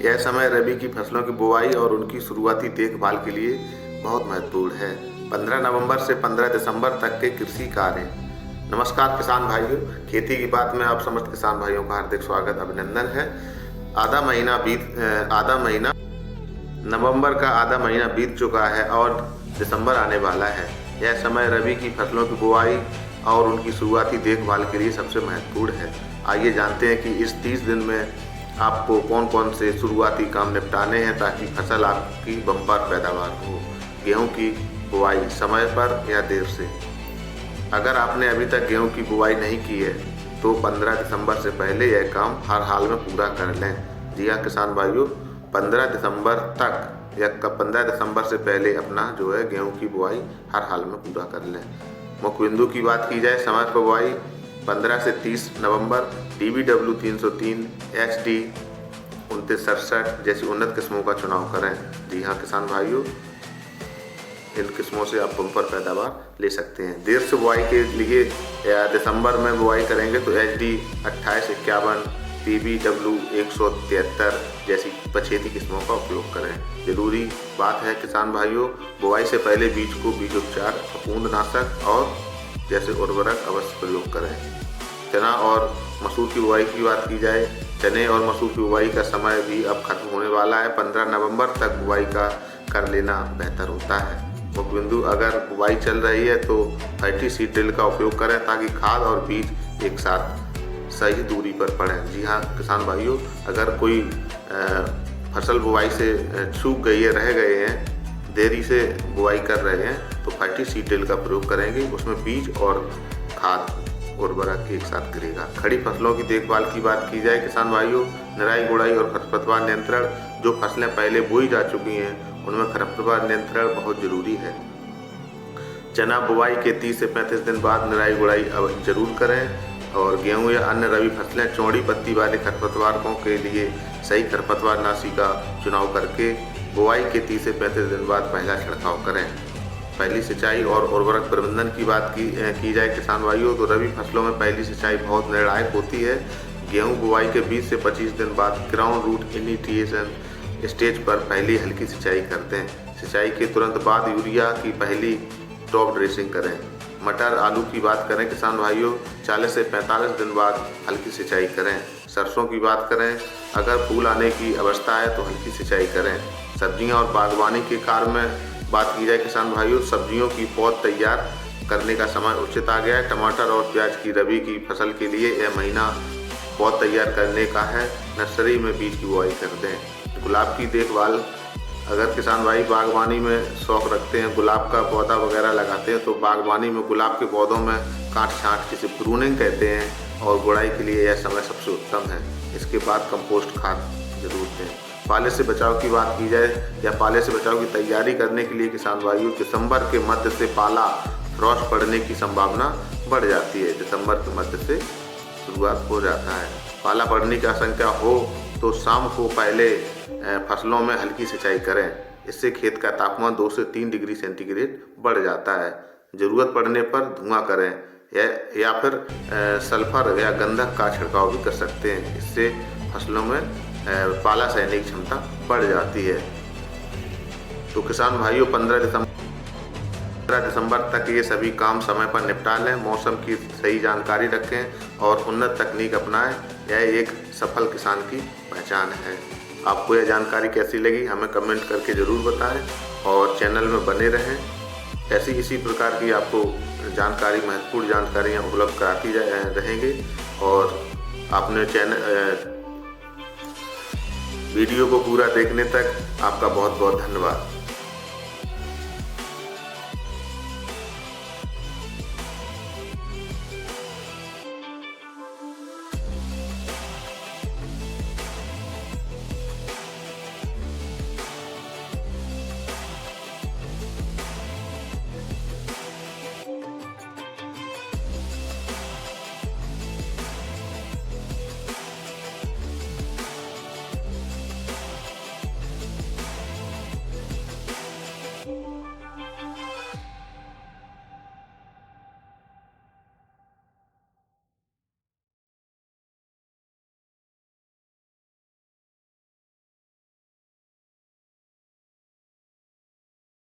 यह समय रबी की फसलों की बुवाई और उनकी शुरुआती देखभाल के लिए बहुत महत्वपूर्ण है। 15 नवंबर से 15 दिसंबर तक के कृषि कार्य। नमस्कार किसान भाइयों, खेती की बात में आप समस्त किसान भाइयों का हार्दिक स्वागत अभिनंदन है। आधा महीना नवंबर का आधा महीना बीत चुका है और दिसंबर आने वाला है। यह समय रबी की फसलों की बुवाई और उनकी शुरुआती देखभाल के लिए सबसे महत्वपूर्ण है। आइए जानते हैं कि इस 30 दिन में आपको कौन कौन से शुरुआती काम निपटाने हैं ताकि फसल आपकी बम्पर पैदावार हो। गेहूं की बुवाई समय पर या देर से। अगर आपने अभी तक गेहूं की बुवाई नहीं की है तो 15 दिसंबर से पहले यह काम हर हाल में पूरा कर लें। जी हाँ किसान भाइयों, 15 दिसंबर तक या 15 दिसंबर से पहले अपना जो है गेहूं की बुवाई हर हाल में पूरा कर लें। मुख्य बिंदु की बात की जाए, समय पर बुवाई 15 से 30 नवंबर DBW 303 HD 2967 जैसी उन्नत किस्मों का चुनाव करें। जी हाँ किसान भाइयों, इन किस्मों से आप बम्पर पैदावार ले सकते हैं। देर से बुआई के लिए या दिसंबर में बुआई करेंगे तो HD 2851 PBW 173 जैसी पछेती किस्मों का उपयोग करें। जरूरी बात है किसान भाइयों, बुआई से पहले बीज को बीजोपचार, फफूंदनाशक और जैसे उर्वरक अवश्य प्रयोग करें। चना और मसूर की बुआई की बात की जाए, चने और मसूर की बुआई का समय भी अब खत्म होने वाला है। 15 नवंबर तक बुआई का कर लेना बेहतर होता है। मुख्य बिंदु, अगर बुआई चल रही है तो 30 सीड ड्रिल का उपयोग करें ताकि खाद और बीज एक साथ सही दूरी पर पड़ें। जी हाँ किसान भाइयों, अगर कोई फसल बुआई से चूक गई है, रह गए हैं, देरी से बुआई कर रहे हैं तो 30 सीड ड्रिल का प्रयोग करेंगे। उसमें बीज और खाद उर्वरक एक साथ गिरेगा। खड़ी फसलों की देखभाल की बात की जाए किसान भाइयों, निराई गुड़ाई और खरपतवार नियंत्रण। जो फसलें पहले बोई जा चुकी हैं उनमें खरपतवार नियंत्रण बहुत जरूरी है। चना बुआई के 30 से 35 दिन बाद निराई गुड़ाई जरूर करें और गेहूं या अन्य रबी फसलें चौड़ी पत्ती वाले खरपतवारों के लिए सही खरपतवार नाशी का चुनाव करके बुआई के 30 से 35 दिन बाद पहला छिड़काव करें। पहली सिंचाई और उर्वरक प्रबंधन की बात की जाए किसान भाइयों तो रबी फसलों में पहली सिंचाई बहुत निर्णायक होती है। गेहूं बुआई के 20 से 25 दिन बाद ग्राउंड रूट इनिशिएशन स्टेज पर पहली हल्की सिंचाई करते हैं। सिंचाई के तुरंत बाद यूरिया की पहली टॉप ड्रेसिंग करें। मटर आलू की बात करें किसान भाइयों, 40 से 45 दिन बाद हल्की सिंचाई करें। सरसों की बात करें, अगर फूल आने की अवस्था है तो हल्की सिंचाई करें। सब्जियां और बागवानी के कार्य में बात की जाए किसान भाइयों, सब्जियों की पौध तैयार करने का समय उचित आ गया है। टमाटर और प्याज की रबी की फसल के लिए यह महीना पौध तैयार करने का है। नर्सरी में बीज की बुआई कर दें। गुलाब की देखभाल, अगर किसान भाई बागवानी में शौक रखते हैं, गुलाब का पौधा वगैरह लगाते हैं तो बागवानी में गुलाब के पौधों में काट छांट जिसे प्रूनिंग कहते हैं और गुड़ाई के लिए यह समय सबसे उत्तम है। इसके बाद कंपोस्ट खाद जरूर दें। पाले से बचाव की बात की जाए या पाले से बचाव की तैयारी करने के लिए किसान भाइयों, दिसंबर के मध्य से पाला फ्रॉस्ट पड़ने की संभावना बढ़ जाती है। दिसंबर के मध्य से शुरुआत हो जाता है। पाला पड़ने की आशंका हो तो शाम को पहले फसलों में हल्की सिंचाई करें। इससे खेत का तापमान 2 से 3 डिग्री सेंटीग्रेड बढ़ जाता है। जरूरत पड़ने पर धुआं करें या फिर सल्फर या गंधक का छिड़काव भी कर सकते हैं। इससे फसलों में पाला सहने की क्षमता बढ़ जाती है। तो किसान भाइयों, 15 दिसंबर तक ये सभी काम समय पर निपटा लें। मौसम की सही जानकारी रखें और उन्नत तकनीक अपनाएं। यह एक सफल किसान की पहचान है। आपको यह जानकारी कैसी लगी हमें कमेंट करके ज़रूर बताएं और चैनल में बने रहें। ऐसी इसी प्रकार की आपको जानकारी, महत्वपूर्ण जानकारियाँ उपलब्ध कराती रहेंगे। और आपने वीडियो को पूरा देखने तक आपका बहुत बहुत धन्यवाद।